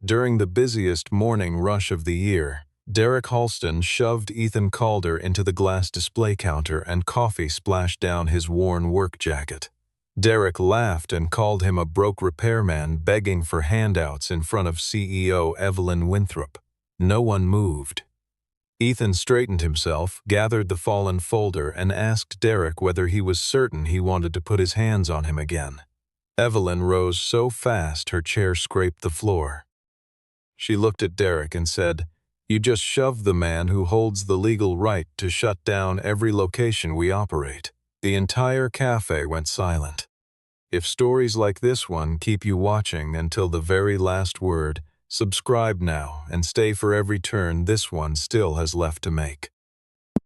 During the busiest morning rush of the year, Derek Halston shoved Ethan Calder into the glass display counter and coffee splashed down his worn work jacket. Derek laughed and called him a broke repairman begging for handouts in front of CEO Evelyn Winthrop. No one moved. Ethan straightened himself, gathered the fallen folder, and asked Derek whether he was certain he wanted to put his hands on him again. Evelyn rose so fast her chair scraped the floor. She looked at Derek and said, "You just shoved the man who holds the legal right to shut down every location we operate." The entire cafe went silent. If stories like this one keep you watching until the very last word, subscribe now and stay for every turn this one still has left to make.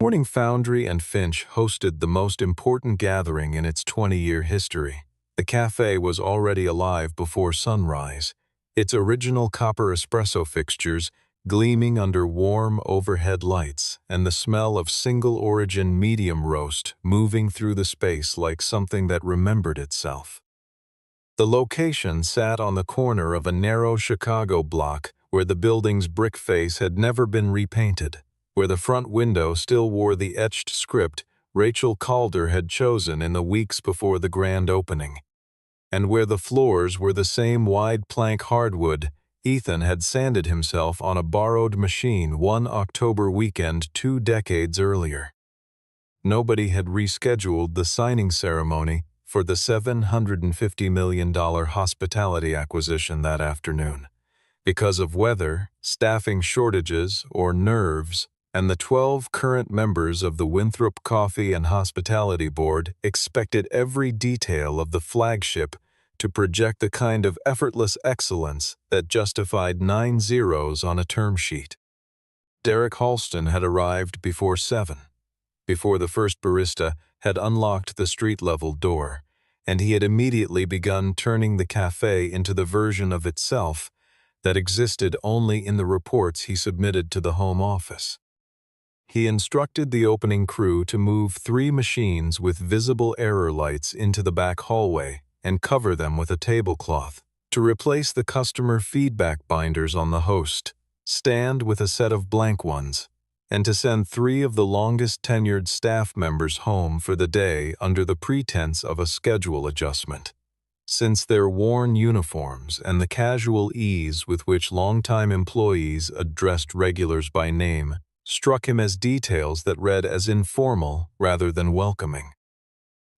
Morning Foundry and Finch hosted the most important gathering in its 20-year history. The cafe was already alive before sunrise, its original copper espresso fixtures gleaming under warm overhead lights, and the smell of single-origin medium roast moving through the space like something that remembered itself. The location sat on the corner of a narrow Chicago block where the building's brick face had never been repainted, where the front window still wore the etched script Rachel Calder had chosen in the weeks before the grand opening, and where the floors were the same wide plank hardwood Ethan had sanded himself on a borrowed machine one October weekend 2 decades earlier. Nobody had rescheduled the signing ceremony for the $750 million hospitality acquisition that afternoon, because of weather, staffing shortages, or nerves, and the 12 current members of the Winthrop Coffee and Hospitality Board expected every detail of the flagship to project the kind of effortless excellence that justified 9 zeros on a term sheet. Derek Halston had arrived before 7, before the first barista had unlocked the street-level door, and he had immediately begun turning the cafe into the version of itself that existed only in the reports he submitted to the home office. He instructed the opening crew to move 3 machines with visible error lights into the back hallway and cover them with a tablecloth, to replace the customer feedback binders on the host, stand with a set of blank ones, and to send 3 of the longest-tenured staff members home for the day under the pretense of a schedule adjustment. Since their worn uniforms and the casual ease with which longtime employees addressed regulars by name struck him as details that read as informal rather than welcoming.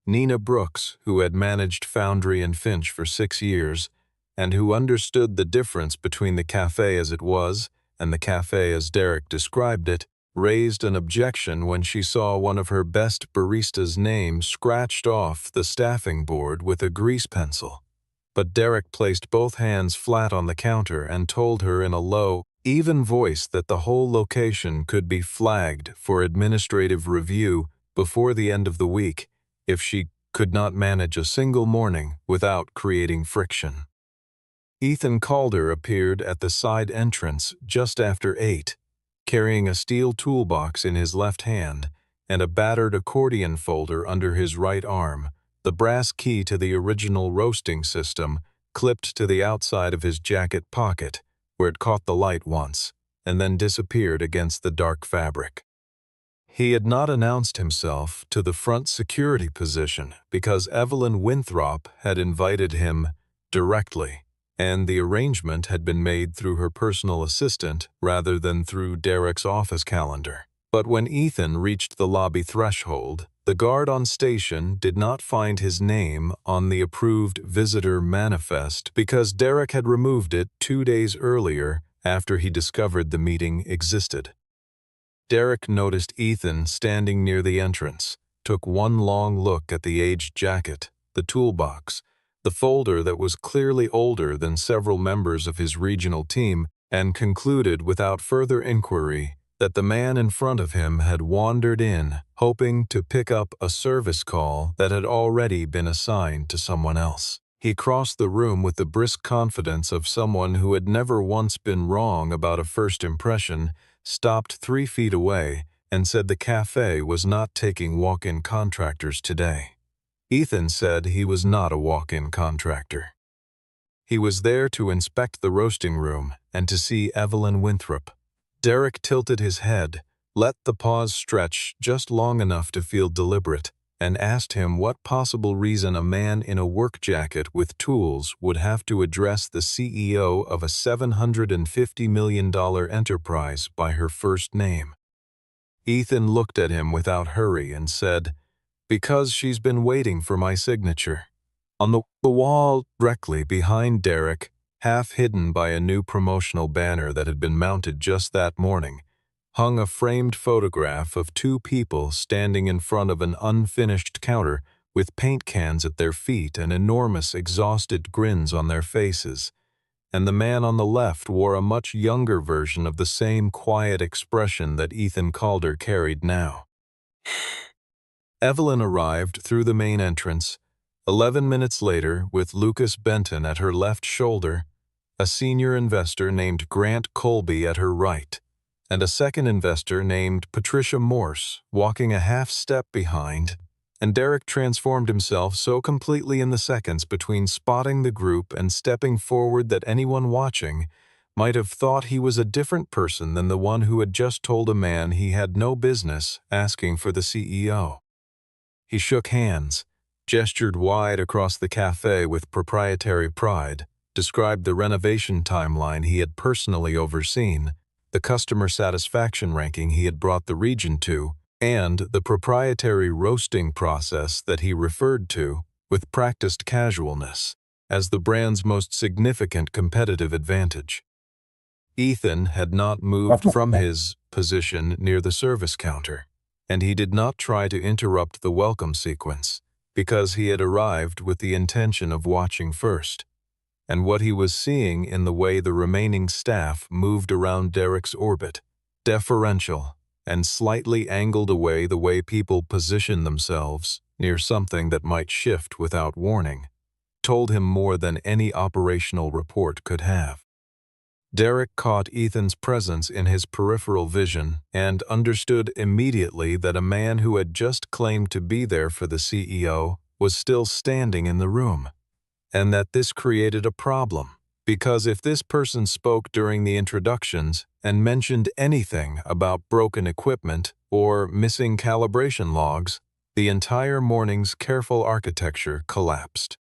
Nina Brooks, who had managed Foundry and Finch for 6 years, and who understood the difference between the cafe as it was and the cafe as Derek described it, raised an objection when she saw one of her best barista's name scratched off the staffing board with a grease pencil. But Derek placed both hands flat on the counter and told her in a low, even voice that the whole location could be flagged for administrative review before the end of the week if she could not manage a single morning without creating friction. Ethan Calder appeared at the side entrance just after 8, carrying a steel toolbox in his left hand and a battered accordion folder under his right arm, the brass key to the original roasting system clipped to the outside of his jacket pocket, where it caught the light once and then disappeared against the dark fabric. He had not announced himself to the front security position because Evelyn Winthrop had invited him directly, and the arrangement had been made through her personal assistant rather than through Derek's office calendar. But when Ethan reached the lobby threshold, the guard on station did not find his name on the approved visitor manifest because Derek had removed it 2 days earlier after he discovered the meeting existed. Derek noticed Ethan standing near the entrance, took one long look at the aged jacket, the toolbox, the folder that was clearly older than several members of his regional team, and concluded without further inquiry that the man in front of him had wandered in, hoping to pick up a service call that had already been assigned to someone else. He crossed the room with the brisk confidence of someone who had never once been wrong about a first impression, stopped 3 feet away, and said the cafe was not taking walk-in contractors today. Ethan said he was not a walk-in contractor. He was there to inspect the roasting room and to see Evelyn Winthrop. Derek tilted his head, let the pause stretch just long enough to feel deliberate, and asked him what possible reason a man in a work jacket with tools would have to address the CEO of a $750 million enterprise by her first name. Ethan looked at him without hurry and said, "Because she's been waiting for my signature." On the wall directly behind Derek, half hidden by a new promotional banner that had been mounted just that morning, hung a framed photograph of two people standing in front of an unfinished counter with paint cans at their feet and enormous exhausted grins on their faces, and the man on the left wore a much younger version of the same quiet expression that Ethan Calder carried now. Evelyn arrived through the main entrance, 11 minutes later, with Lucas Benton at her left shoulder, a senior investor named Grant Colby at her right, and a second investor named Patricia Morse walking a half step behind, and Derek transformed himself so completely in the seconds between spotting the group and stepping forward that anyone watching might have thought he was a different person than the one who had just told a man he had no business asking for the CEO. He shook hands, gestured wide across the cafe with proprietary pride, described the renovation timeline he had personally overseen, the customer satisfaction ranking he had brought the region to, and the proprietary roasting process that he referred to, with practiced casualness, as the brand's most significant competitive advantage. Ethan had not moved from his position near the service counter, and he did not try to interrupt the welcome sequence, because he had arrived with the intention of watching first, and what he was seeing in the way the remaining staff moved around Derek's orbit, deferential and slightly angled away the way people position themselves near something that might shift without warning, told him more than any operational report could have. Derek caught Ethan's presence in his peripheral vision and understood immediately that a man who had just claimed to be there for the CEO was still standing in the room, and that this created a problem, because if this person spoke during the introductions and mentioned anything about broken equipment or missing calibration logs, the entire morning's careful architecture collapsed.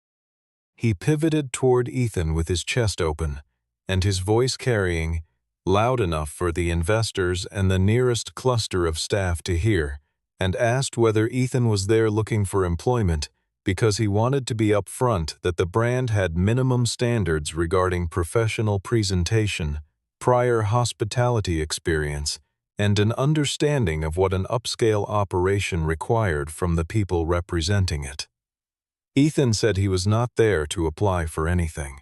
He pivoted toward Ethan with his chest open, and his voice carrying, loud enough for the investors and the nearest cluster of staff to hear, and asked whether Ethan was there looking for employment because he wanted to be upfront that the brand had minimum standards regarding professional presentation, prior hospitality experience, and an understanding of what an upscale operation required from the people representing it. Ethan said he was not there to apply for anything.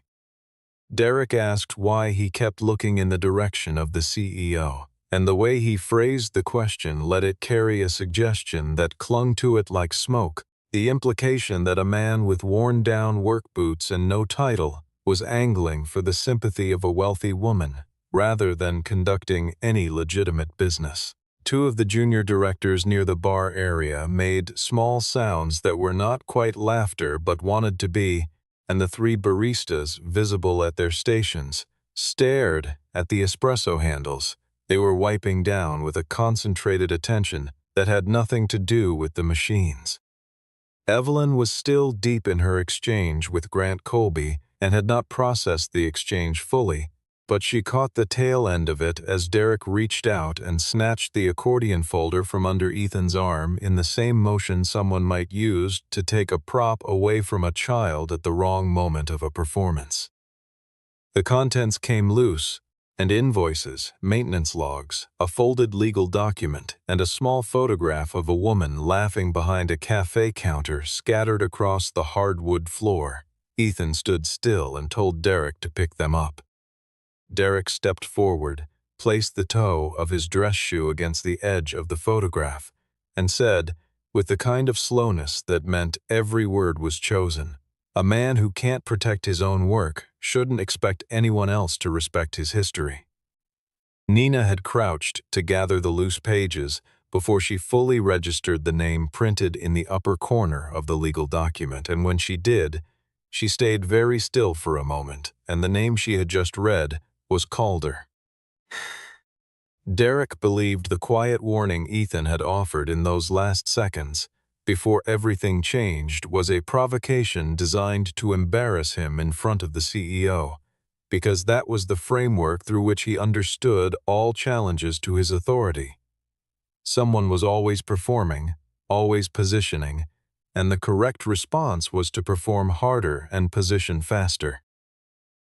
Derek asked why he kept looking in the direction of the CEO, and the way he phrased the question let it carry a suggestion that clung to it like smoke, the implication that a man with worn-down work boots and no title was angling for the sympathy of a wealthy woman, rather than conducting any legitimate business. Two of the junior directors near the bar area made small sounds that were not quite laughter but wanted to be, and the three baristas, visible at their stations, stared at the espresso handles they were wiping down with a concentrated attention that had nothing to do with the machines. Evelyn was still deep in her exchange with Grant Colby and had not processed the exchange fully, but she caught the tail end of it as Derek reached out and snatched the accordion folder from under Ethan's arm in the same motion someone might use to take a prop away from a child at the wrong moment of a performance. The contents came loose, and invoices, maintenance logs, a folded legal document, and a small photograph of a woman laughing behind a cafe counter scattered across the hardwood floor. Ethan stood still and told Derek to pick them up. Derek stepped forward, placed the toe of his dress shoe against the edge of the photograph, and said, with the kind of slowness that meant every word was chosen, "A man who can't protect his own work shouldn't expect anyone else to respect his history." Nina had crouched to gather the loose pages before she fully registered the name printed in the upper corner of the legal document, and when she did, She stayed very still for a moment, and the name she had just read was Calder. Derek believed the quiet warning Ethan had offered in those last seconds, before everything changed, was a provocation designed to embarrass him in front of the CEO, because that was the framework through which he understood all challenges to his authority. Someone was always performing, always positioning, and the correct response was to perform harder and position faster.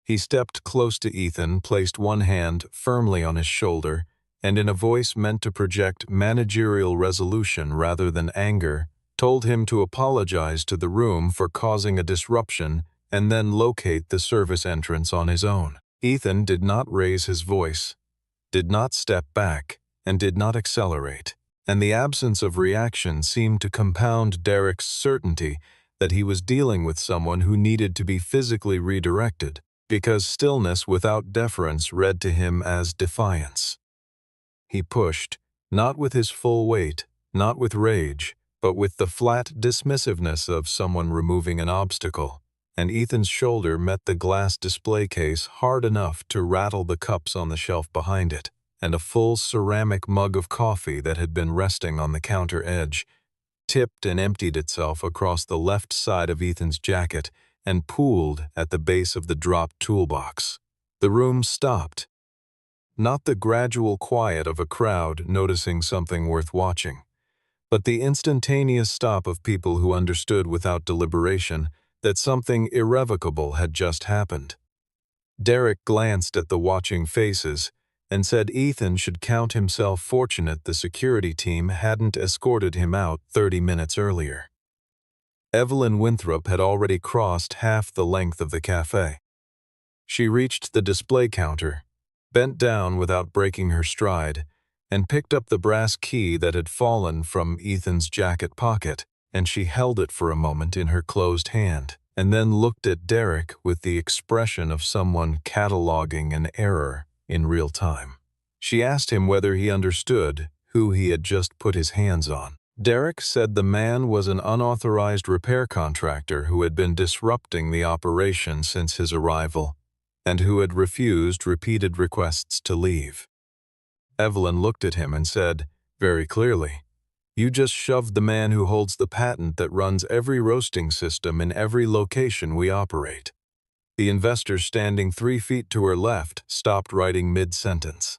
He stepped close to Ethan, placed one hand firmly on his shoulder, and in a voice meant to project managerial resolution rather than anger, told him to apologize to the room for causing a disruption and then locate the service entrance on his own. Ethan did not raise his voice, did not step back, and did not accelerate, and the absence of reaction seemed to compound Derek's certainty that he was dealing with someone who needed to be physically redirected, because stillness without deference read to him as defiance. He pushed, not with his full weight, not with rage, but with the flat dismissiveness of someone removing an obstacle, and Ethan's shoulder met the glass display case hard enough to rattle the cups on the shelf behind it, and a full ceramic mug of coffee that had been resting on the counter edge tipped and emptied itself across the left side of Ethan's jacket and pooled at the base of the dropped toolbox. The room stopped. Not the gradual quiet of a crowd noticing something worth watching, but the instantaneous stop of people who understood without deliberation that something irrevocable had just happened. Derek glanced at the watching faces and said Ethan should count himself fortunate the security team hadn't escorted him out 30 minutes earlier. Evelyn Winthrop had already crossed half the length of the cafe. She reached the display counter, bent down without breaking her stride, and picked up the brass key that had fallen from Ethan's jacket pocket, and she held it for a moment in her closed hand, and then looked at Derek with the expression of someone cataloging an error in real time. She asked him whether he understood who he had just put his hands on. Derek said the man was an unauthorized repair contractor who had been disrupting the operation since his arrival, and who had refused repeated requests to leave. Evelyn looked at him and said, very clearly, "You just shoved the man who holds the patent that runs every roasting system in every location we operate." The investor standing 3 feet to her left stopped writing mid-sentence.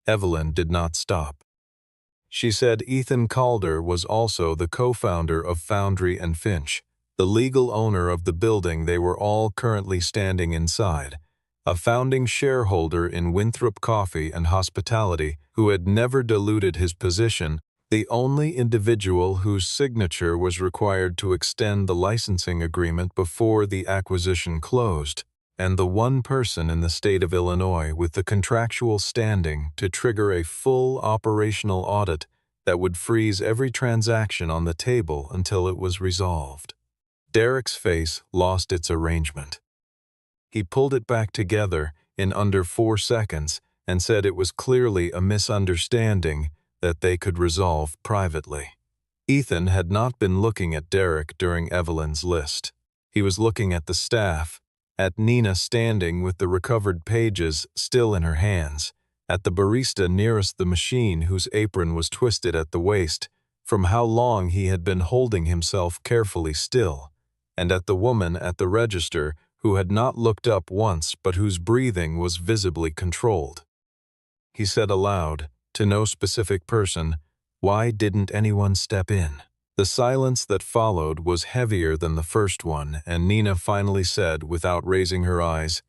Evelyn did not stop. She said Ethan Calder was also the co-founder of Foundry and Finch, the legal owner of the building they were all currently standing inside, a founding shareholder in Winthrop Coffee and Hospitality who had never diluted his position, the only individual whose signature was required to extend the licensing agreement before the acquisition closed, and the one person in the state of Illinois with the contractual standing to trigger a full operational audit that would freeze every transaction on the table until it was resolved. Derek's face lost its arrangement. He pulled it back together in under 4 seconds and said it was clearly a misunderstanding that they could resolve privately. Ethan had not been looking at Derek during Evelyn's list. He was looking at the staff, at Nina standing with the recovered pages still in her hands, at the barista nearest the machine whose apron was twisted at the waist from how long he had been holding himself carefully still, and at the woman at the register who had not looked up once but whose breathing was visibly controlled. He said aloud, to no specific person, "Why didn't anyone step in?" The silence that followed was heavier than the first one, and Nina finally said, without raising her eyes,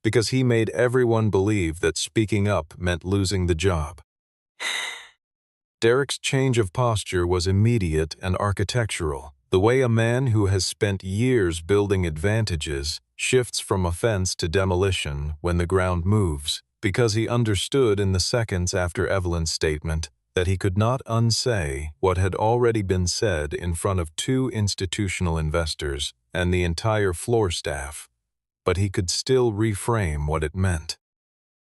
"Because he made everyone believe that speaking up meant losing the job." Derek's change of posture was immediate and architectural, the way a man who has spent years building advantages shifts from offense to demolition when the ground moves, because he understood in the seconds after Evelyn's statement that he could not unsay what had already been said in front of 2 institutional investors and the entire floor staff, but he could still reframe what it meant.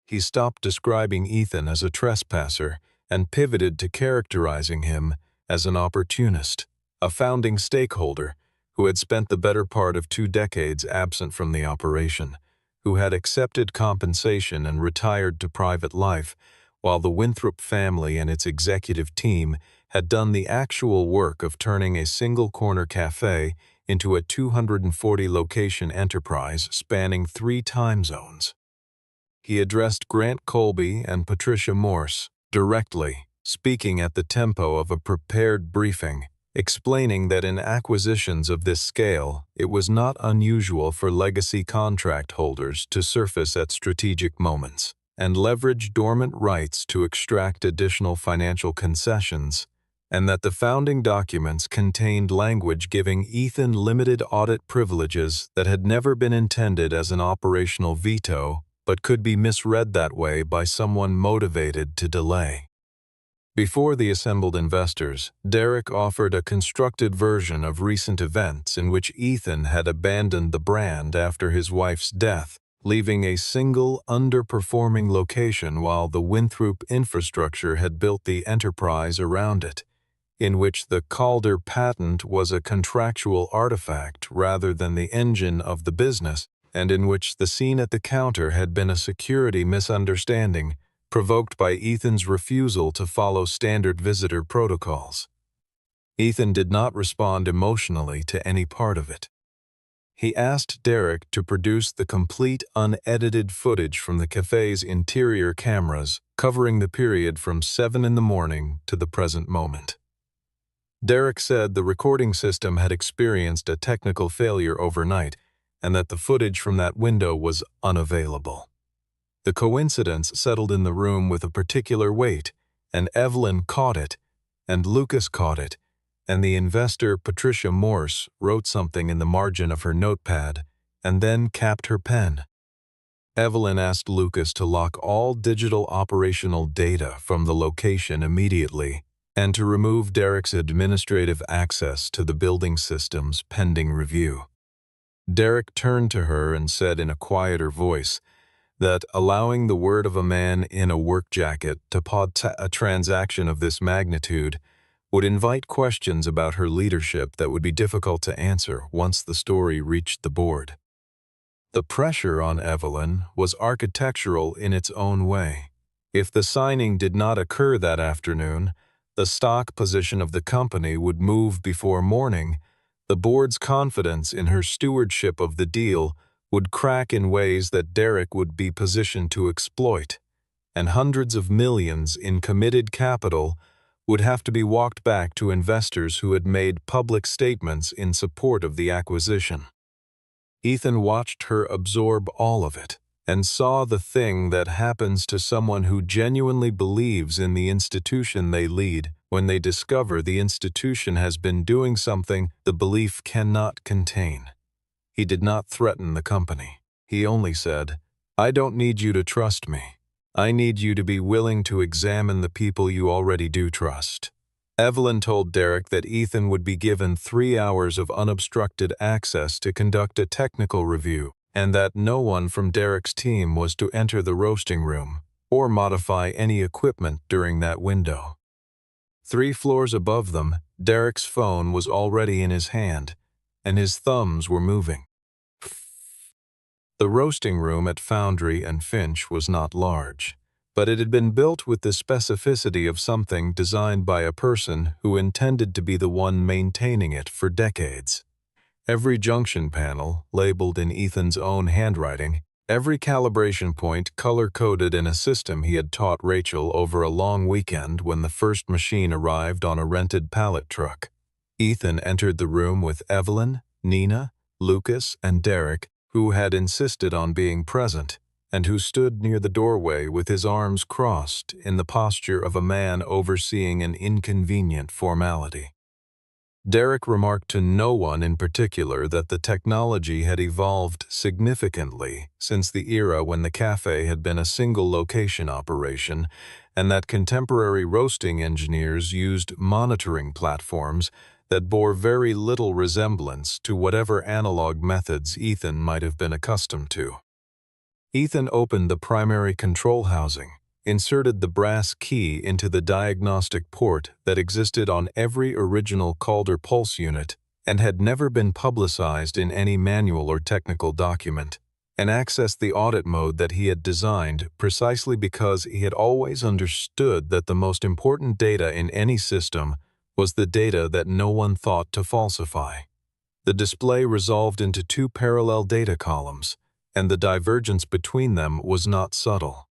He stopped describing Ethan as a trespasser and pivoted to characterizing him as an opportunist, a founding stakeholder who had spent the better part of 2 decades absent from the operation, who had accepted compensation and retired to private life, while the Winthrop family and its executive team had done the actual work of turning a single-corner cafe into a 240-location enterprise spanning 3 time zones. He addressed Grant Colby and Patricia Morse directly, speaking at the tempo of a prepared briefing, explaining that in acquisitions of this scale, it was not unusual for legacy contract holders to surface at strategic moments and leverage dormant rights to extract additional financial concessions, and that the founding documents contained language giving Ethan limited audit privileges that had never been intended as an operational veto, but could be misread that way by someone motivated to delay. Before the assembled investors, Derek offered a constructed version of recent events in which Ethan had abandoned the brand after his wife's death, leaving a single underperforming location while the Winthrop infrastructure had built the enterprise around it, in which the Calder patent was a contractual artifact rather than the engine of the business, and in which the scene at the counter had been a security misunderstanding provoked by Ethan's refusal to follow standard visitor protocols. Ethan did not respond emotionally to any part of it. He asked Derek to produce the complete unedited footage from the cafe's interior cameras, covering the period from 7 in the morning to the present moment. Derek said the recording system had experienced a technical failure overnight, and that the footage from that window was unavailable. The coincidence settled in the room with a particular weight, and Evelyn caught it, and Lucas caught it, and the investor Patricia Morse wrote something in the margin of her notepad, and then capped her pen. Evelyn asked Lucas to lock all digital operational data from the location immediately, and to remove Derek's administrative access to the building systems pending review. Derek turned to her and said in a quieter voice that allowing the word of a man in a work jacket to pod a transaction of this magnitude would invite questions about her leadership that would be difficult to answer once the story reached the board. The pressure on Evelyn was architectural in its own way. If the signing did not occur that afternoon, the stock position of the company would move before morning. The board's confidence in her stewardship of the deal would crack in ways that Derek would be positioned to exploit, and hundreds of millions in committed capital would have to be walked back to investors who had made public statements in support of the acquisition. Ethan watched her absorb all of it, and saw the thing that happens to someone who genuinely believes in the institution they lead when they discover the institution has been doing something the belief cannot contain. He did not threaten the company. He only said, "I don't need you to trust me. I need you to be willing to examine the people you already do trust." Evelyn told Derek that Ethan would be given 3 hours of unobstructed access to conduct a technical review, and that no one from Derek's team was to enter the roasting room or modify any equipment during that window. 3 floors above them, Derek's phone was already in his hand, and his thumbs were moving. The roasting room at Foundry and Finch was not large, but it had been built with the specificity of something designed by a person who intended to be the one maintaining it for decades. Every junction panel, labeled in Ethan's own handwriting, every calibration point color-coded in a system he had taught Rachel over a long weekend when the first machine arrived on a rented pallet truck. Ethan entered the room with Evelyn, Nina, Lucas, and Derek, who had insisted on being present, and who stood near the doorway with his arms crossed in the posture of a man overseeing an inconvenient formality. Derek remarked to no one in particular that the technology had evolved significantly since the era when the cafe had been a single-location operation, and that contemporary roasting engineers used monitoring platforms that bore very little resemblance to whatever analog methods Ethan might have been accustomed to. Ethan opened the primary control housing, inserted the brass key into the diagnostic port that existed on every original Calder pulse unit, and had never been publicized in any manual or technical document, and accessed the audit mode that he had designed precisely because he had always understood that the most important data in any system was the data that no one thought to falsify. The display resolved into two parallel data columns, and the divergence between them was not subtle.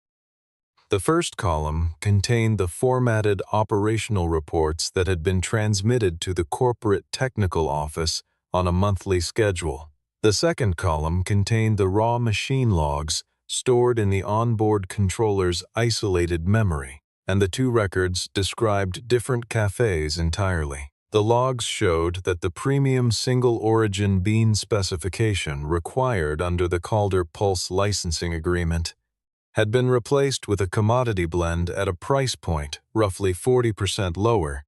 The first column contained the formatted operational reports that had been transmitted to the corporate technical office on a monthly schedule. The second column contained the raw machine logs stored in the onboard controller's isolated memory, and the two records described different cafes entirely. The logs showed that the premium single-origin bean specification required under the Calder Pulse licensing agreement had been replaced with a commodity blend at a price point roughly 40% lower,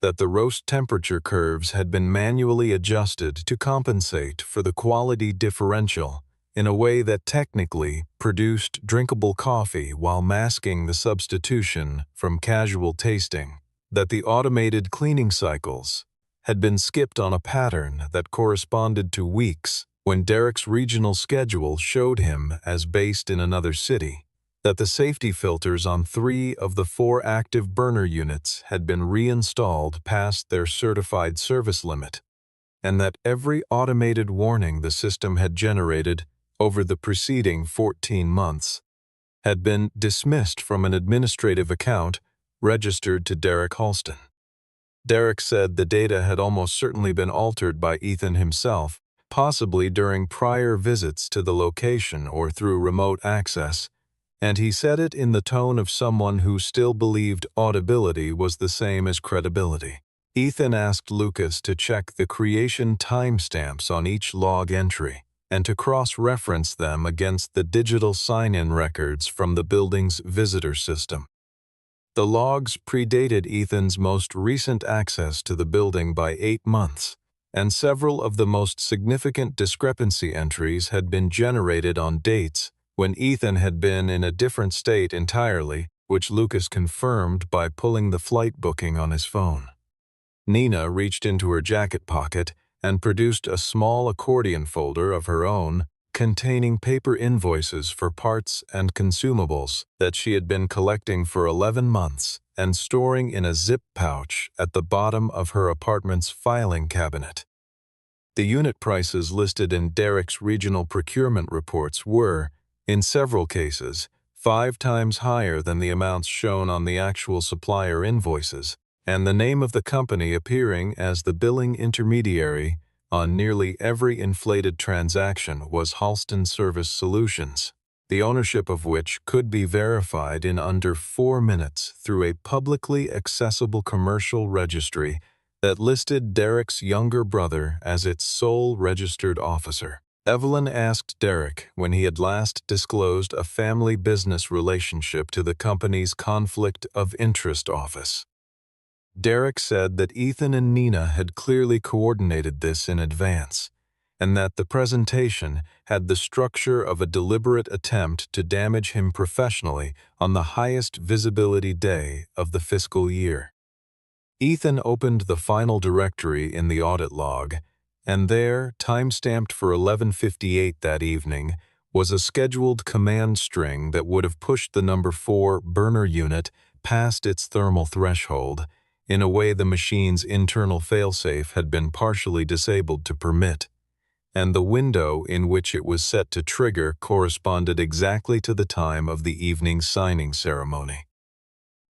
that the roast temperature curves had been manually adjusted to compensate for the quality differential in a way that technically produced drinkable coffee while masking the substitution from casual tasting, that the automated cleaning cycles had been skipped on a pattern that corresponded to weeks when Derek's regional schedule showed him as based in another city, that the safety filters on 3 of the 4 active burner units had been reinstalled past their certified service limit, and that every automated warning the system had generated over the preceding 14 months had been dismissed from an administrative account registered to Derek Halston. Derek said the data had almost certainly been altered by Ethan himself, possibly during prior visits to the location or through remote access, and he said it in the tone of someone who still believed audibility was the same as credibility. Ethan asked Lucas to check the creation timestamps on each log entry and to cross-reference them against the digital sign-in records from the building's visitor system. The logs predated Ethan's most recent access to the building by 8 months, and several of the most significant discrepancy entries had been generated on dates when Ethan had been in a different state entirely, which Lucas confirmed by pulling the flight booking on his phone. Nina reached into her jacket pocket and produced a small accordion folder of her own containing paper invoices for parts and consumables that she had been collecting for 11 months and storing in a zip pouch at the bottom of her apartment's filing cabinet. The unit prices listed in Derek's regional procurement reports were, in several cases, 5 times higher than the amounts shown on the actual supplier invoices, and the name of the company appearing as the billing intermediary on nearly every inflated transaction was Halston Service Solutions, the ownership of which could be verified in under 4 minutes through a publicly accessible commercial registry that listed Derek's younger brother as its sole registered officer. Evelyn asked Derek when he had last disclosed a family business relationship to the company's Conflict of Interest office. Derek said that Ethan and Nina had clearly coordinated this in advance, and that the presentation had the structure of a deliberate attempt to damage him professionally on the highest visibility day of the fiscal year. Ethan opened the final directory in the audit log, and there, time-stamped for 11:58 that evening, was a scheduled command string that would have pushed the number 4 burner unit past its thermal threshold, in a way the machine's internal failsafe had been partially disabled to permit, and the window in which it was set to trigger corresponded exactly to the time of the evening signing ceremony.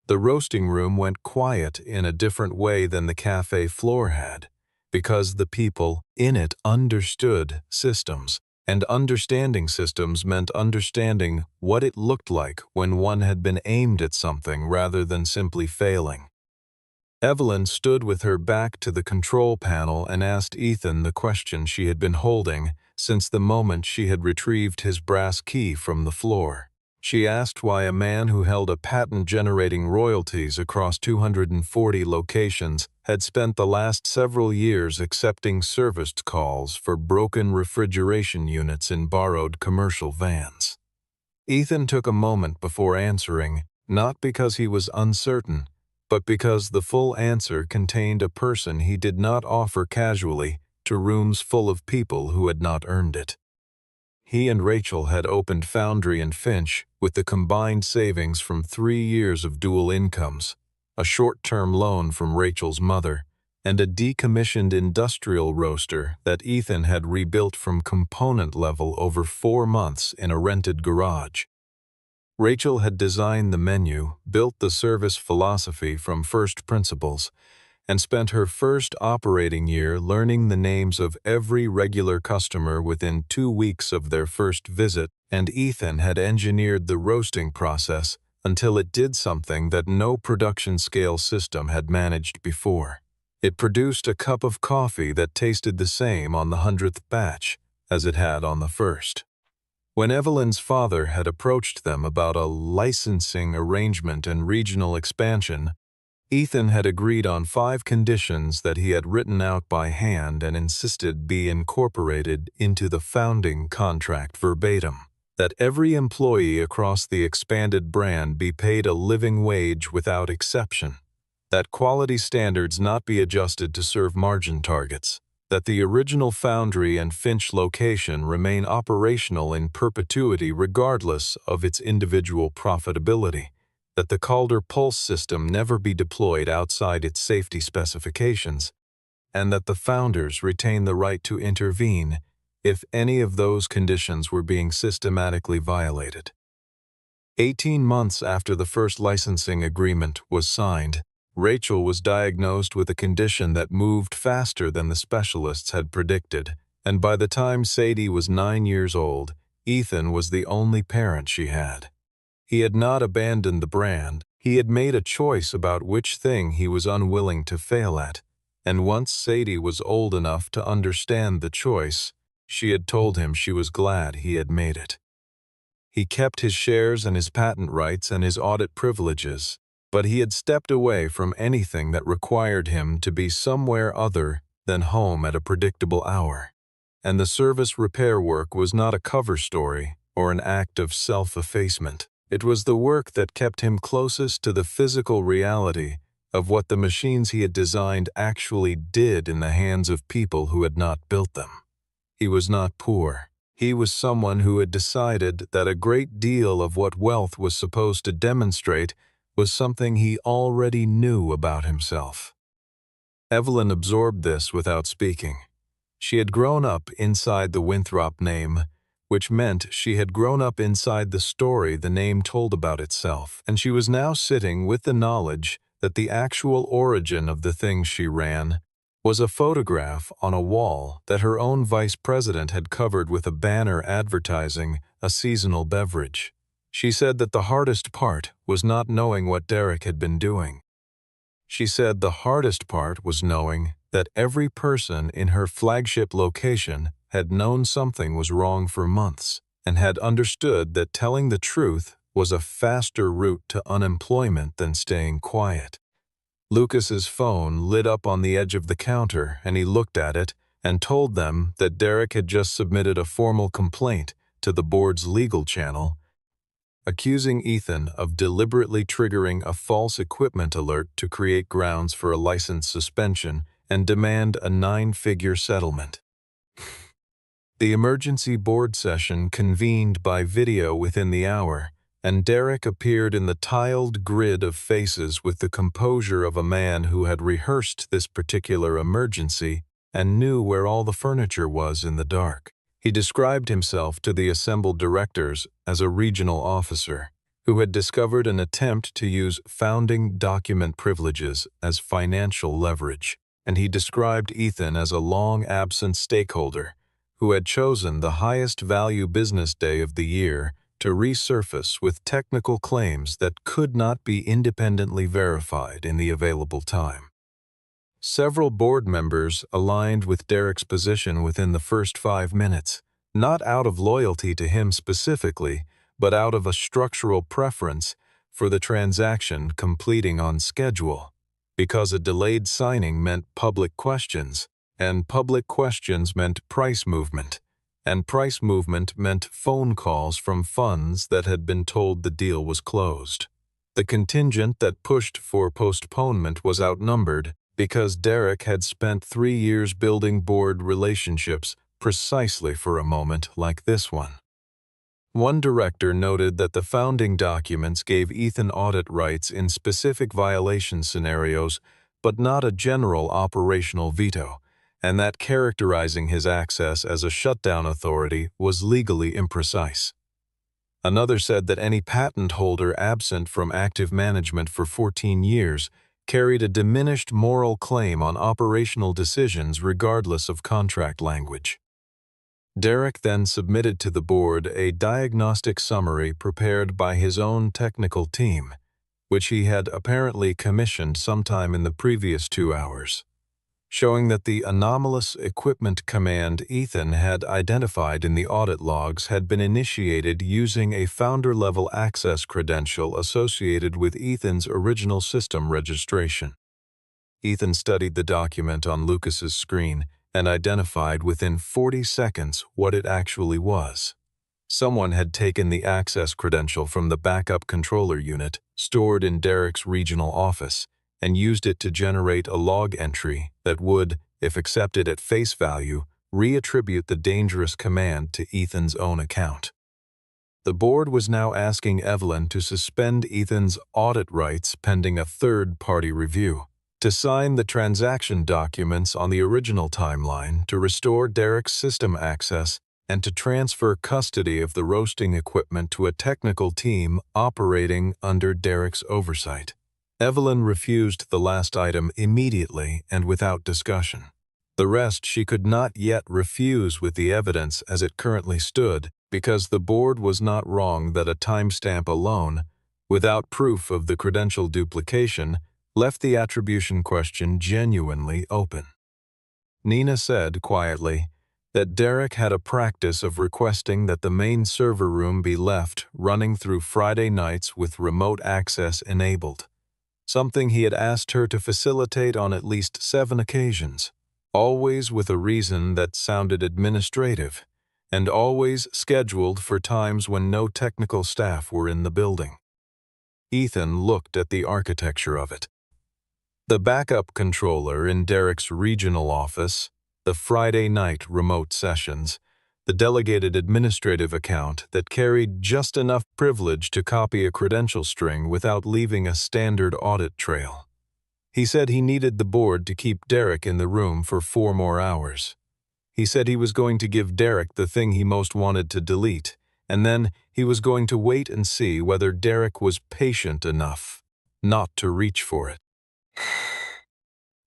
The roasting room went quiet in a different way than the cafe floor had, because the people in it understood systems, and understanding systems meant understanding what it looked like when one had been aimed at something rather than simply failing. Evelyn stood with her back to the control panel and asked Ethan the question she had been holding since the moment she had retrieved his brass key from the floor. She asked why a man who held a patent generating royalties across 240 locations had spent the last several years accepting serviced calls for broken refrigeration units in borrowed commercial vans. Ethan took a moment before answering, not because he was uncertain, but because the full answer contained a person he did not offer casually to rooms full of people who had not earned it. He and Rachel had opened Foundry and Finch with the combined savings from 3 years of dual incomes, a short-term loan from Rachel's mother, and a decommissioned industrial roaster that Ethan had rebuilt from component level over 4 months in a rented garage. Rachel had designed the menu, built the service philosophy from first principles, and spent her first operating year learning the names of every regular customer within 2 weeks of their first visit, and Ethan had engineered the roasting process until it did something that no production-scale system had managed before. It produced a cup of coffee that tasted the same on the 100th batch as it had on the first. When Evelyn's father had approached them about a licensing arrangement and regional expansion, Ethan had agreed on 5 conditions that he had written out by hand and insisted be incorporated into the founding contract verbatim. That every employee across the expanded brand be paid a living wage without exception. That quality standards not be adjusted to serve margin targets. That the original Foundry and Finch location remain operational in perpetuity regardless of its individual profitability. That the Calder Pulse system never be deployed outside its safety specifications, and that the founders retain the right to intervene if any of those conditions were being systematically violated. 18 months after the first licensing agreement was signed, Rachel was diagnosed with a condition that moved faster than the specialists had predicted, and by the time Sadie was 9 years old, Ethan was the only parent she had. He had not abandoned the brand. He had made a choice about which thing he was unwilling to fail at, and once Sadie was old enough to understand the choice, she had told him she was glad he had made it. He kept his shares and his patent rights and his audit privileges, but he had stepped away from anything that required him to be somewhere other than home at a predictable hour. And the service repair work was not a cover story or an act of self-effacement. It was the work that kept him closest to the physical reality of what the machines he had designed actually did in the hands of people who had not built them. He was not poor. He was someone who had decided that a great deal of what wealth was supposed to demonstrate was something he already knew about himself. Evelyn absorbed this without speaking. She had grown up inside the Winthrop name, which meant she had grown up inside the story the name told about itself, and she was now sitting with the knowledge that the actual origin of the thing she ran was a photograph on a wall that her own vice president had covered with a banner advertising a seasonal beverage. She said that the hardest part was not knowing what Derek had been doing. She said the hardest part was knowing that every person in her flagship location had known something was wrong for months and had understood that telling the truth was a faster route to unemployment than staying quiet. Lucas's phone lit up on the edge of the counter, and he looked at it and told them that Derek had just submitted a formal complaint to the board's legal channel, accusing Ethan of deliberately triggering a false equipment alert to create grounds for a license suspension and demand a 9-figure settlement. The emergency board session convened by video within the hour, and Derek appeared in the tiled grid of faces with the composure of a man who had rehearsed this particular emergency and knew where all the furniture was in the dark. He described himself to the assembled directors as a regional officer who had discovered an attempt to use founding document privileges as financial leverage, and he described Ethan as a long-absent stakeholder who had chosen the highest value business day of the year to resurface with technical claims that could not be independently verified in the available time. Several board members aligned with Derek's position within the first 5 minutes, not out of loyalty to him specifically, but out of a structural preference for the transaction completing on schedule, because a delayed signing meant public questions, and public questions meant price movement, and price movement meant phone calls from funds that had been told the deal was closed. The contingent that pushed for postponement was outnumbered because Derek had spent 3 years building board relationships precisely for a moment like this one. One director noted that the founding documents gave Ethan audit rights in specific violation scenarios, but not a general operational veto, and that characterizing his access as a shutdown authority was legally imprecise. Another said that any patent holder absent from active management for 14 years carried a diminished moral claim on operational decisions regardless of contract language. Derek then submitted to the board a diagnostic summary prepared by his own technical team, which he had apparently commissioned sometime in the previous 2 hours, showing that the anomalous equipment command Ethan had identified in the audit logs had been initiated using a founder-level access credential associated with Ethan's original system registration. Ethan studied the document on Lucas's screen and identified within 40 seconds what it actually was. Someone had taken the access credential from the backup controller unit stored in Derek's regional office and used it to generate a log entry that would, if accepted at face value, reattribute the dangerous command to Ethan's own account. The board was now asking Evelyn to suspend Ethan's audit rights pending a third-party review, to sign the transaction documents on the original timeline, to restore Derek's system access, and to transfer custody of the roasting equipment to a technical team operating under Derek's oversight. Evelyn refused the last item immediately and without discussion. The rest she could not yet refuse with the evidence as it currently stood, because the board was not wrong that a timestamp alone, without proof of the credential duplication, left the attribution question genuinely open. Nina said quietly that Derek had a practice of requesting that the main server room be left running through Friday nights with remote access enabled, something he had asked her to facilitate on at least 7 occasions, always with a reason that sounded administrative, and always scheduled for times when no technical staff were in the building. Ethan looked at the architecture of it. The backup controller in Derek's regional office, the Friday night remote sessions, the delegated administrative account that carried just enough privilege to copy a credential string without leaving a standard audit trail. He said he needed the board to keep Derek in the room for 4 more hours. He said he was going to give Derek the thing he most wanted to delete, and then he was going to wait and see whether Derek was patient enough not to reach for it.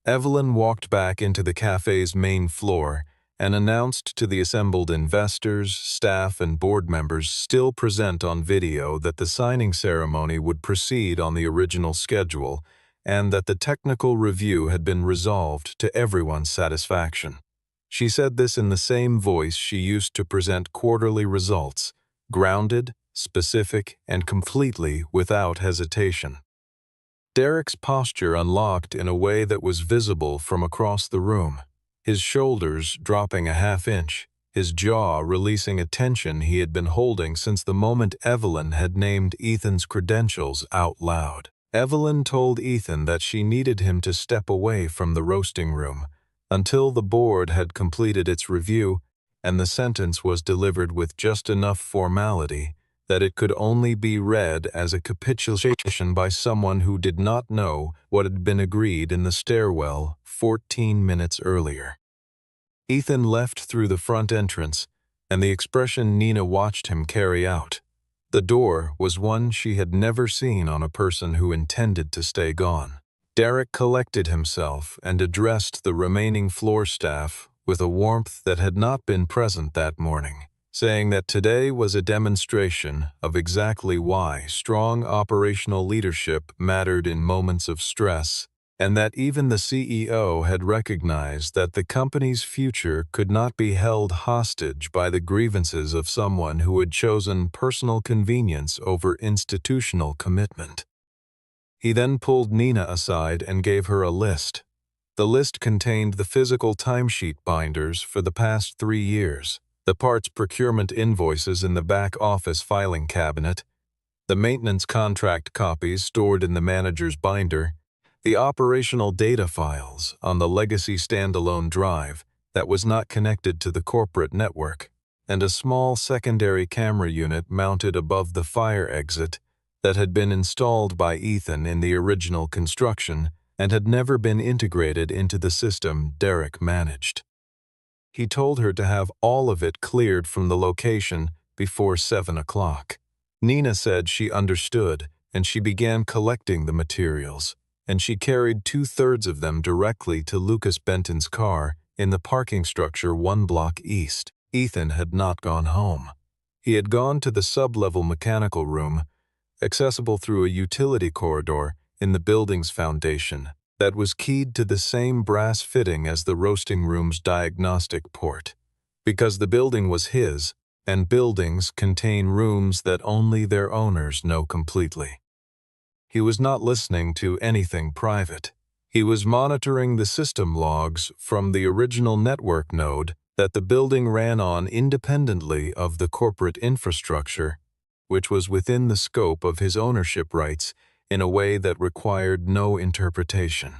Evelyn walked back into the cafe's main floor and announced to the assembled investors, staff, and board members still present on video that the signing ceremony would proceed on the original schedule and that the technical review had been resolved to everyone's satisfaction. She said this in the same voice she used to present quarterly results, grounded, specific, and completely without hesitation. Derek's posture unlocked in a way that was visible from across the room, his shoulders dropping a half-inch, his jaw releasing a tension he had been holding since the moment Evelyn had named Ethan's credentials out loud. Evelyn told Ethan that she needed him to step away from the roasting room until the board had completed its review, and the sentence was delivered with just enough formality that it could only be read as a capitulation by someone who did not know what had been agreed in the stairwell 14 minutes earlier. Ethan left through the front entrance, and the expression Nina watched him carry out. The door was one she had never seen on a person who intended to stay gone. Derek collected himself and addressed the remaining floor staff with a warmth that had not been present that morning, saying that today was a demonstration of exactly why strong operational leadership mattered in moments of stress, and that even the CEO had recognized that the company's future could not be held hostage by the grievances of someone who had chosen personal convenience over institutional commitment. He then pulled Nina aside and gave her a list. The list contained the physical timesheet binders for the past 3 years, the parts procurement invoices in the back office filing cabinet, The maintenance contract copies stored in the manager's binder, the operational data files on the legacy standalone drive that was not connected to the corporate network, and a small secondary camera unit mounted above the fire exit that had been installed by Ethan in the original construction and had never been integrated into the system Derek managed. He told her to have all of it cleared from the location before 7 o'clock. Nina said she understood, and she began collecting the materials, and she carried 2/3 of them directly to Lucas Benton's car in the parking structure 1 block east. Ethan had not gone home. He had gone to the sub-level mechanical room, accessible through a utility corridor in the building's foundation that was keyed to the same brass fitting as the roasting room's diagnostic port, because the building was his, and buildings contain rooms that only their owners know completely. He was not listening to anything private. He was monitoring the system logs from the original network node that the building ran on independently of the corporate infrastructure, which was within the scope of his ownership rights in a way that required no interpretation.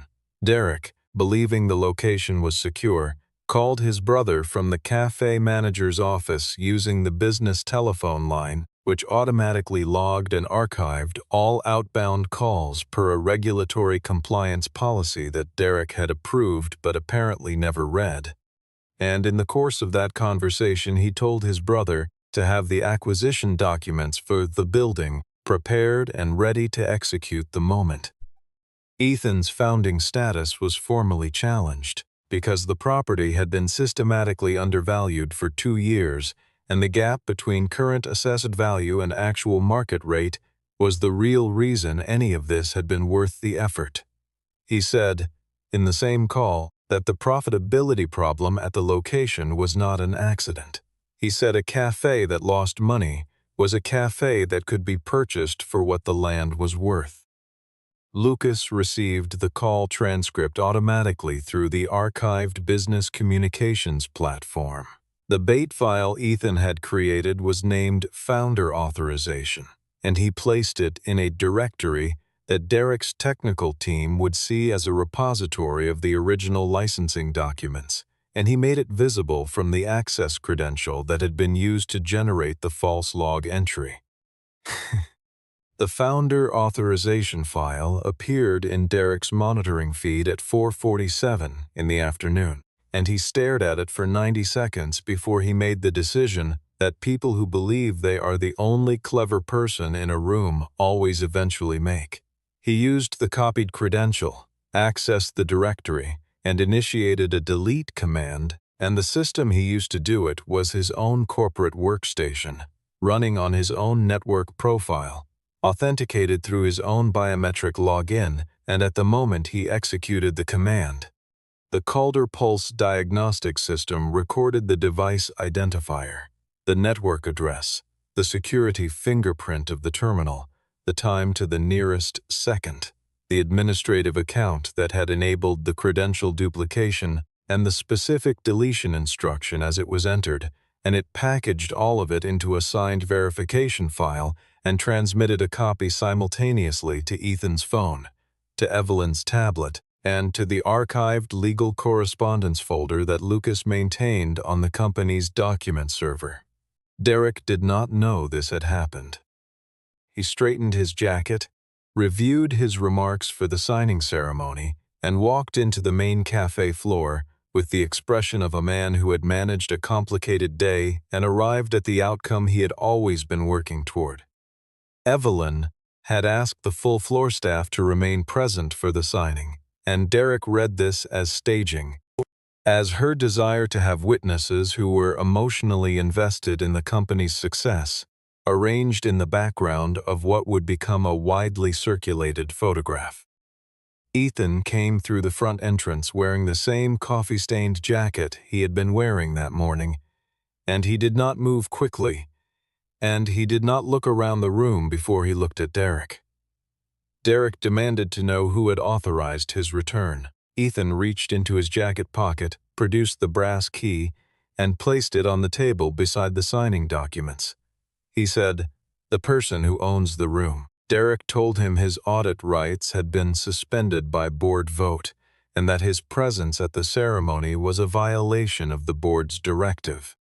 Derek, believing the location was secure, called his brother from the cafe manager's office using the business telephone line, which automatically logged and archived all outbound calls per a regulatory compliance policy that Derek had approved but apparently never read. And in the course of that conversation, he told his brother to have the acquisition documents for the building prepared and ready to execute the moment. Ethan's founding status was formally challenged because the property had been systematically undervalued for 2 years, and the gap between current assessed value and actual market rate was the real reason any of this had been worth the effort. He said, in the same call, that the profitability problem at the location was not an accident. He said a cafe that lost money was a cafe that could be purchased for what the land was worth. Lucas received the call transcript automatically through the archived business communications platform. The bait file Ethan had created was named Founder Authorization, and he placed it in a directory that Derek's technical team would see as a repository of the original licensing documents, and he made it visible from the access credential that had been used to generate the false log entry. The Founder Authorization file appeared in Derek's monitoring feed at 4:47 in the afternoon, and he stared at it for 90 seconds before he made the decision that people who believe they are the only clever person in a room always eventually make. He used the copied credential, accessed the directory, and initiated a delete command, and the system he used to do it was his own corporate workstation, running on his own network profile, authenticated through his own biometric login, and at the moment he executed the command, the Calder Pulse diagnostic system recorded the device identifier, the network address, the security fingerprint of the terminal, the time to the nearest second, the administrative account that had enabled the credential duplication, and the specific deletion instruction as it was entered, and it packaged all of it into a signed verification file and transmitted a copy simultaneously to Ethan's phone, to Evelyn's tablet, and to the archived legal correspondence folder that Lucas maintained on the company's document server. Derek did not know this had happened. He straightened his jacket, reviewed his remarks for the signing ceremony, and walked into the main cafe floor with the expression of a man who had managed a complicated day and arrived at the outcome he had always been working toward. Evelyn had asked the full floor staff to remain present for the signing, and Derek read this as staging, as her desire to have witnesses who were emotionally invested in the company's success, arranged in the background of what would become a widely circulated photograph. Ethan came through the front entrance wearing the same coffee-stained jacket he had been wearing that morning, and he did not move quickly, and he did not look around the room before he looked at Derek. Derek demanded to know who had authorized his return. Ethan reached into his jacket pocket, produced the brass key, and placed it on the table beside the signing documents. He said, the person who owns the room. Derek told him his audit rights had been suspended by board vote, and that his presence at the ceremony was a violation of the board's directive.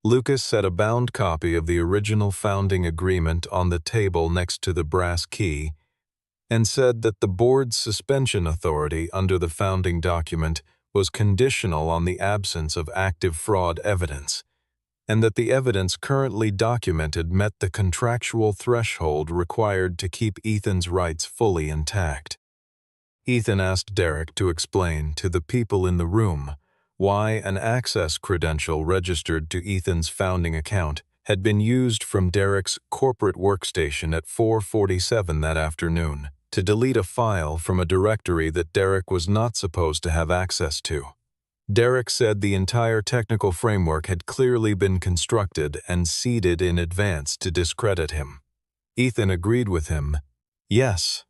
Lucas set a bound copy of the original founding agreement on the table next to the brass key and said that the board's suspension authority under the founding document was conditional on the absence of active fraud evidence, and that the evidence currently documented met the contractual threshold required to keep Ethan's rights fully intact. Ethan asked Derek to explain to the people in the room why an access credential registered to Ethan's founding account had been used from Derek's corporate workstation at 4:47 that afternoon to delete a file from a directory that Derek was not supposed to have access to. Derek said the entire technical framework had clearly been constructed and seeded in advance to discredit him. Ethan agreed with him. Yes,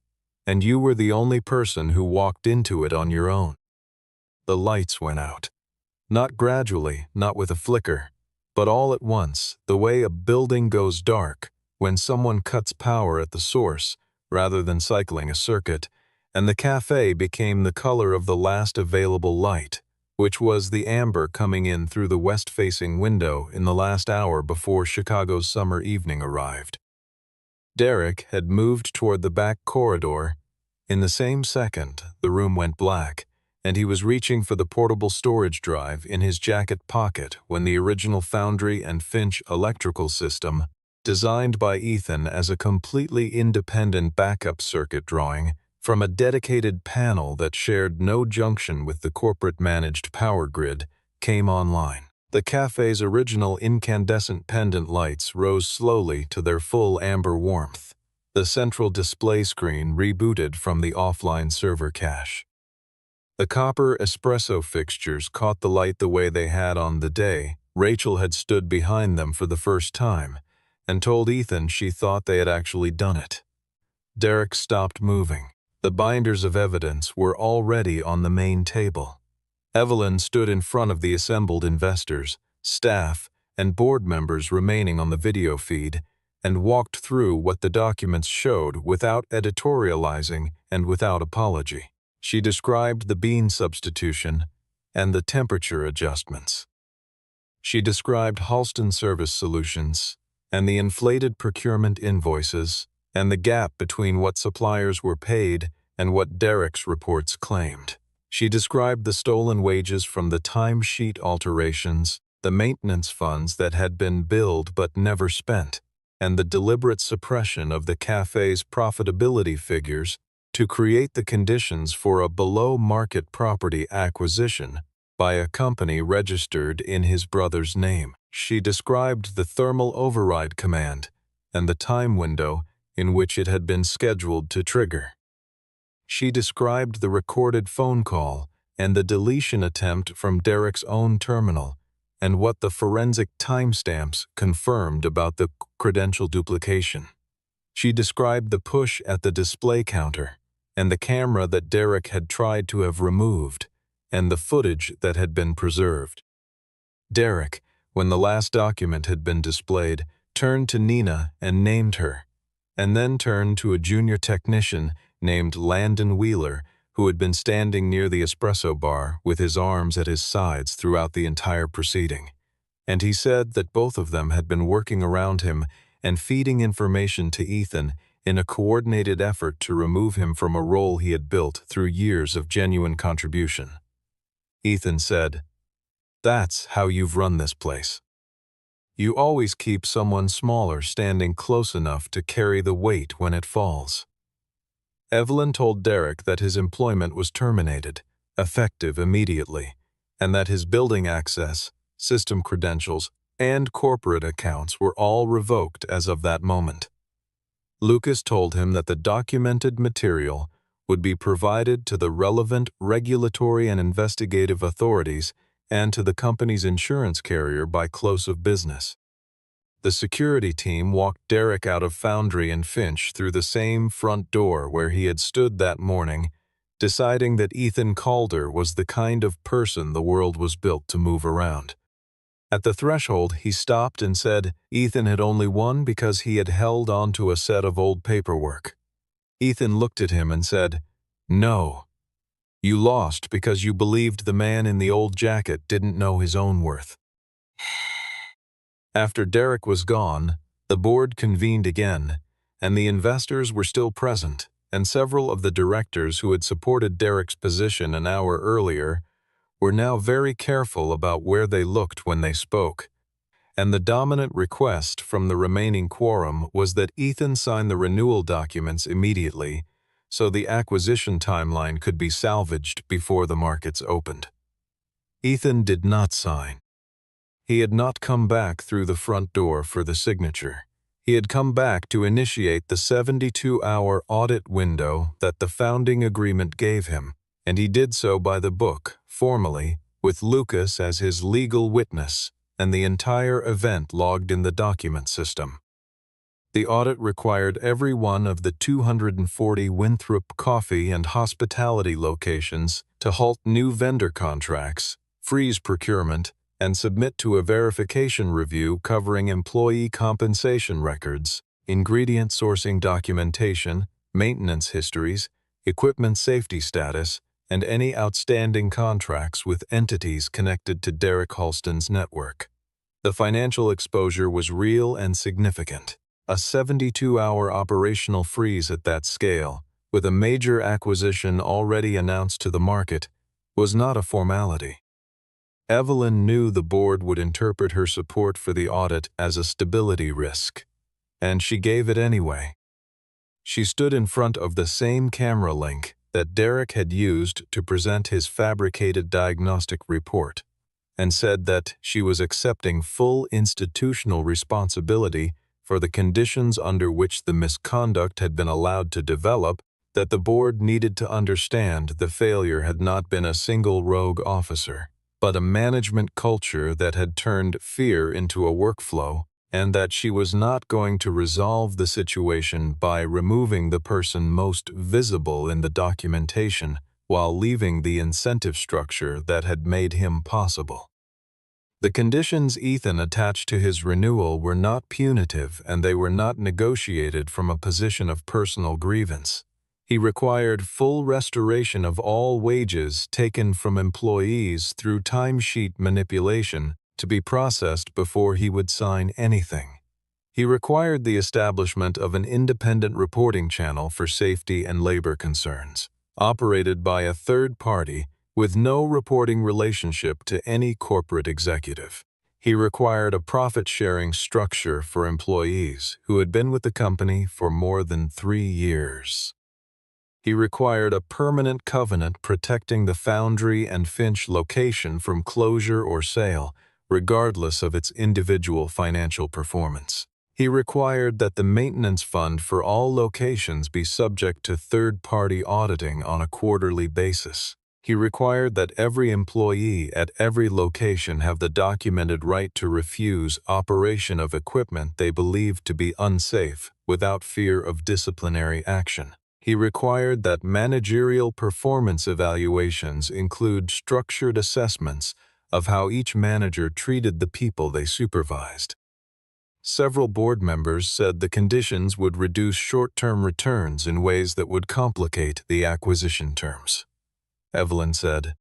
and you were the only person who walked into it on your own. The lights went out. Not gradually, not with a flicker, but all at once, the way a building goes dark when someone cuts power at the source rather than cycling a circuit, and the cafe became the color of the last available light, which was the amber coming in through the west-facing window in the last hour before Chicago's summer evening arrived. Derek had moved toward the back corridor. In the same second, the room went black, and he was reaching for the portable storage drive in his jacket pocket when the original Foundry and Finch electrical system, designed by Ethan as a completely independent backup circuit drawing from a dedicated panel that shared no junction with the corporate-managed power grid, came online. The cafe's original incandescent pendant lights rose slowly to their full amber warmth. The central display screen rebooted from the offline server cache. The copper espresso fixtures caught the light the way they had on the day Rachel had stood behind them for the first time and told Ethan she thought they had actually done it. Derek stopped moving. The binders of evidence were already on the main table. Evelyn stood in front of the assembled investors, staff, and board members remaining on the video feed and walked through what the documents showed without editorializing and without apology. She described the bean substitution and the temperature adjustments. She described Halston Service Solutions and the inflated procurement invoices and the gap between what suppliers were paid and what Derek's reports claimed. She described the stolen wages from the timesheet alterations, the maintenance funds that had been billed but never spent, and the deliberate suppression of the cafe's profitability figures to create the conditions for a below-market property acquisition by a company registered in his brother's name. She described the thermal override command and the time window in which it had been scheduled to trigger. She described the recorded phone call and the deletion attempt from Derek's own terminal and what the forensic timestamps confirmed about the credential duplication. She described the push at the display counter and the camera that Derek had tried to have removed and the footage that had been preserved. Derek, when the last document had been displayed, turned to Nina and named her, and then turned to a junior technician named Landon Wheeler, who had been standing near the espresso bar with his arms at his sides throughout the entire proceeding. And he said that both of them had been working around him and feeding information to Ethan in a coordinated effort to remove him from a role he had built through years of genuine contribution. Ethan said, "That's how you've run this place. You always keep someone smaller standing close enough to carry the weight when it falls." Evelyn told Derek that his employment was terminated, effective immediately, and that his building access, system credentials, and corporate accounts were all revoked as of that moment. Lucas told him that the documented material would be provided to the relevant regulatory and investigative authorities and to the company's insurance carrier by close of business. The security team walked Derek out of Foundry and Finch through the same front door where he had stood that morning, deciding that Ethan Calder was the kind of person the world was built to move around. At the threshold, he stopped and said Ethan had only won because he had held onto a set of old paperwork. Ethan looked at him and said, "No. You lost because you believed the man in the old jacket didn't know his own worth." After Derek was gone, the board convened again, and the investors were still present, and several of the directors who had supported Derek's position an hour earlier were now very careful about where they looked when they spoke. And the dominant request from the remaining quorum was that Ethan sign the renewal documents immediately so the acquisition timeline could be salvaged before the markets opened. Ethan did not sign. He had not come back through the front door for the signature. He had come back to initiate the 72-hour audit window that the founding agreement gave him, and he did so by the book, formally, with Lucas as his legal witness, and the entire event logged in the document system. The audit required every one of the 240 Winthrop coffee and hospitality locations to halt new vendor contracts, freeze procurement, and submit to a verification review covering employee compensation records, ingredient sourcing documentation, maintenance histories, equipment safety status, and any outstanding contracts with entities connected to Derek Halston's network. The financial exposure was real and significant. A 72-hour operational freeze at that scale, with a major acquisition already announced to the market, was not a formality. Evelyn knew the board would interpret her support for the audit as a stability risk, and she gave it anyway. She stood in front of the same camera link that Derek had used to present his fabricated diagnostic report, and said that she was accepting full institutional responsibility for the conditions under which the misconduct had been allowed to develop, that the board needed to understand the failure had not been a single rogue officer, but a management culture that had turned fear into a workflow, and that she was not going to resolve the situation by removing the person most visible in the documentation while leaving the incentive structure that had made him possible. The conditions Ethan attached to his renewal were not punitive, and they were not negotiated from a position of personal grievance. He required full restoration of all wages taken from employees through timesheet manipulation to be processed before he would sign anything. He required the establishment of an independent reporting channel for safety and labor concerns, operated by a third party with no reporting relationship to any corporate executive. He required a profit-sharing structure for employees who had been with the company for more than 3 years. He required a permanent covenant protecting the Foundry and Finch location from closure or sale, regardless of its individual financial performance. He required that the maintenance fund for all locations be subject to third-party auditing on a quarterly basis. He required that every employee at every location have the documented right to refuse operation of equipment they believed to be unsafe without fear of disciplinary action. He required that managerial performance evaluations include structured assessments of how each manager treated the people they supervised. Several board members said the conditions would reduce short-term returns in ways that would complicate the acquisition terms. Evelyn said,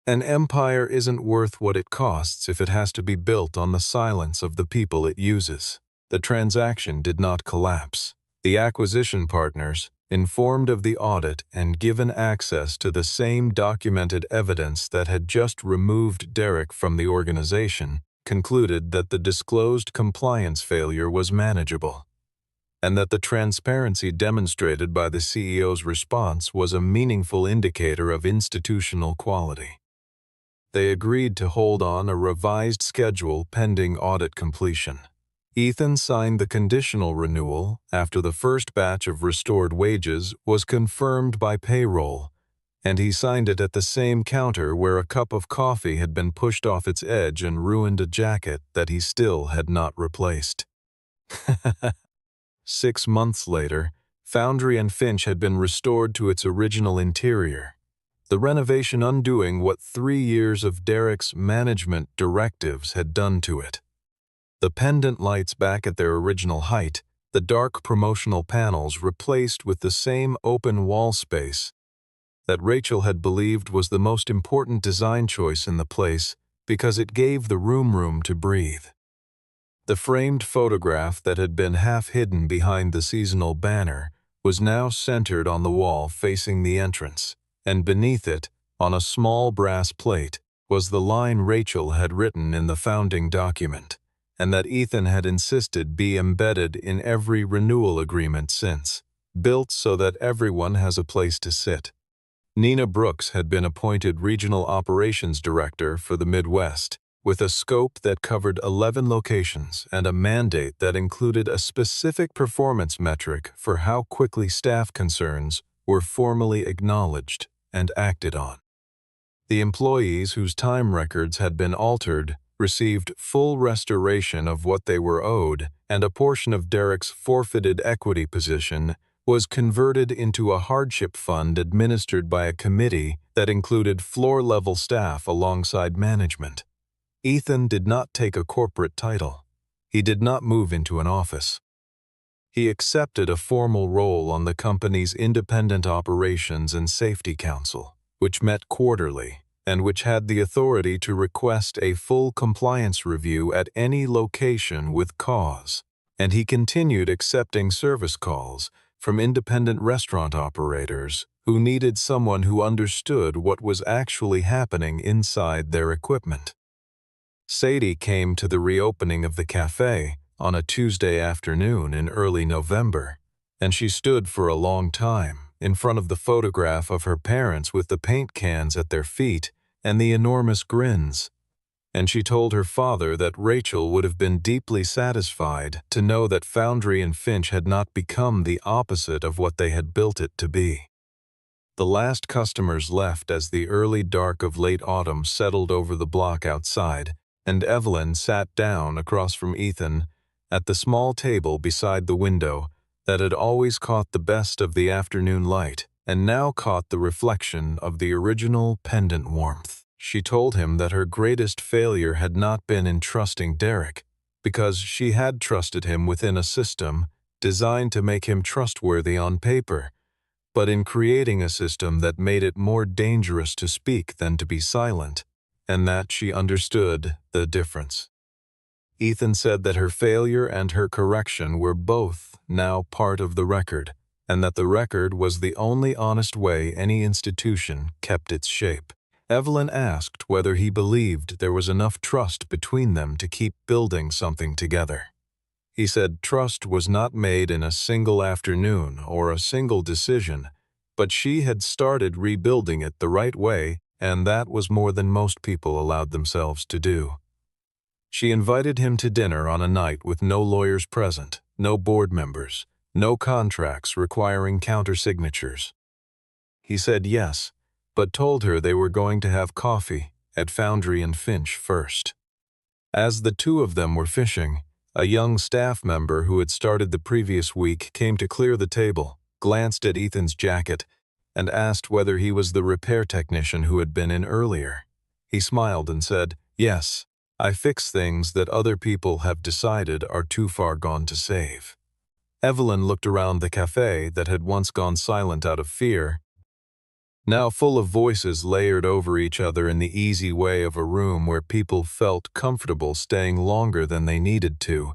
"An empire isn't worth what it costs if it has to be built on the silence of the people it uses." The transaction did not collapse. The acquisition partners, informed of the audit and given access to the same documented evidence that had just removed Derek from the organization, concluded that the disclosed compliance failure was manageable, and that the transparency demonstrated by the CEO's response was a meaningful indicator of institutional quality. They agreed to hold on a revised schedule pending audit completion. Ethan signed the conditional renewal after the first batch of restored wages was confirmed by payroll, and he signed it at the same counter where a cup of coffee had been pushed off its edge and ruined a jacket that he still had not replaced. 6 months later, Foundry and Finch had been restored to its original interior. the renovation undoing what 3 years of Derek's management directives had done to it. The pendant lights back at their original height, the dark promotional panels replaced with the same open wall space that Rachel had believed was the most important design choice in the place because it gave the room to breathe. The framed photograph that had been half hidden behind the seasonal banner was now centered on the wall facing the entrance, and beneath it, on a small brass plate, was the line Rachel had written in the founding document, and that Ethan had insisted be embedded in every renewal agreement since, built so that everyone has a place to sit. Nina Brooks had been appointed Regional Operations Director for the Midwest, with a scope that covered 11 locations and a mandate that included a specific performance metric for how quickly staff concerns were formally acknowledged and acted on. The employees whose time records had been altered received full restoration of what they were owed, and a portion of Derek's forfeited equity position was converted into a hardship fund administered by a committee that included floor-level staff alongside management. Ethan did not take a corporate title. He did not move into an office. He accepted a formal role on the company's Independent Operations and Safety Council, which met quarterly and which had the authority to request a full compliance review at any location with cause, and he continued accepting service calls from independent restaurant operators who needed someone who understood what was actually happening inside their equipment. Sadie came to the reopening of the cafe on a Tuesday afternoon in early November, and she stood for a long time in front of the photograph of her parents with the paint cans at their feet and the enormous grins, and she told her father that Rachel would have been deeply satisfied to know that Foundry and Finch had not become the opposite of what they had built it to be. The last customers left as the early dark of late autumn settled over the block outside, and Evelyn sat down across from Ethan at the small table beside the window that had always caught the best of the afternoon light and now caught the reflection of the original pendant warmth. She told him that her greatest failure had not been in trusting Derek, because she had trusted him within a system designed to make him trustworthy on paper, but in creating a system that made it more dangerous to speak than to be silent, and that she understood the difference. Ethan said that her failure and her correction were both now part of the record, and that the record was the only honest way any institution kept its shape. Evelyn asked whether he believed there was enough trust between them to keep building something together. He said trust was not made in a single afternoon or a single decision, but she had started rebuilding it the right way, and that was more than most people allowed themselves to do. She invited him to dinner on a night with no lawyers present, no board members, no contracts requiring countersignatures. He said yes, but told her they were going to have coffee at Foundry and Finch first. As the two of them were fishing, a young staff member who had started the previous week came to clear the table, glanced at Ethan's jacket, and asked whether he was the repair technician who had been in earlier. He smiled and said, "Yes, I fix things that other people have decided are too far gone to save." Evelyn looked around the cafe that had once gone silent out of fear, now full of voices layered over each other in the easy way of a room where people felt comfortable staying longer than they needed to,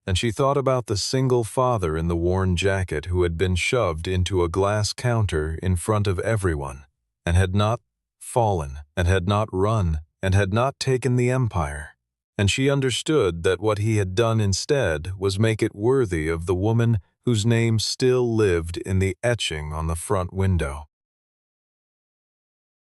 and she thought about the single father in the worn jacket who had been shoved into a glass counter in front of everyone, and had not fallen, and had not run, and had not taken the empire. And she understood that what he had done instead was make it worthy of the woman whose name still lived in the etching on the front window.